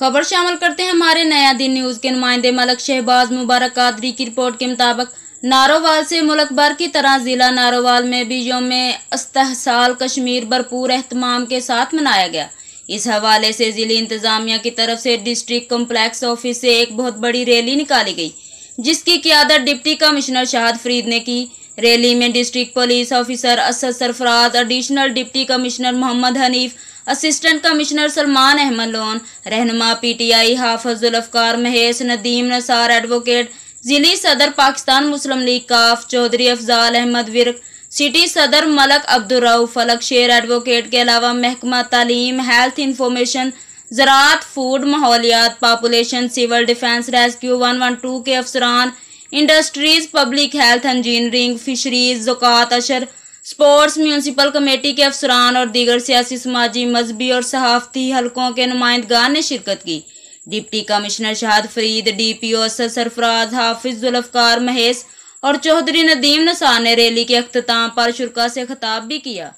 खबर शामिल करते हैं हमारे नया दिन न्यूज के नुमाइंदे मलक शहबाज मुबारक कादरी की रिपोर्ट के मुताबिक नारोवाल से मुल्क भर की तरह जिला नारोवाल में भी यौम इस्तेहसाल कश्मीर भरपूर एहतमाम के साथ मनाया गया। इस हवाले से जिले इंतजामिया की तरफ से डिस्ट्रिक्ट कम्प्लेक्स ऑफिस से एक बहुत बड़ी रैली निकाली गई, जिसकी क़ियादत डिप्टी कमिश्नर शाहद फरीद ने की। रैली में district police officer Asad Sarfaraz, additional deputy commissioner Mohammad Hanif, assistant commissioner Salman Ahmad Lone, रहनुमा पीटीआई हाफिजुल अफकार महेश, नदीम नसार एडवोकेट, जिली सदर पाकिस्तान मुस्लिम लीग काफ चौधरी अफजाल अहमद विर्क, सिटी सदर मलक अब्दुर्रऊफ फलक शेर एडवोकेट के अलावा महकमा तालीम, हेल्थ इंफॉर्मेशन, ज़राअत, फूड, माहौलियात, पॉपुलेशन, सिविल डिफेंस, रेस्क्यू 112 के अफसरान, industries, public health, engineering, fisheries, ज़कात अशर, स्पोर्ट्स, म्यूनसिपल कमेटी के अफसरान और दीगर सियासी, समाजी, मजहबी और सहाफ़ती हलकों के नुमाइंदगान ने शिरकत की। Deputy commissioner Shahad Farid, DPO Asad Sarfraz, Hafizul Afkar Mahesh और चौधरी नदीम नसार ने रैली के अख्ताम पर शुरा से खिताब भी किया।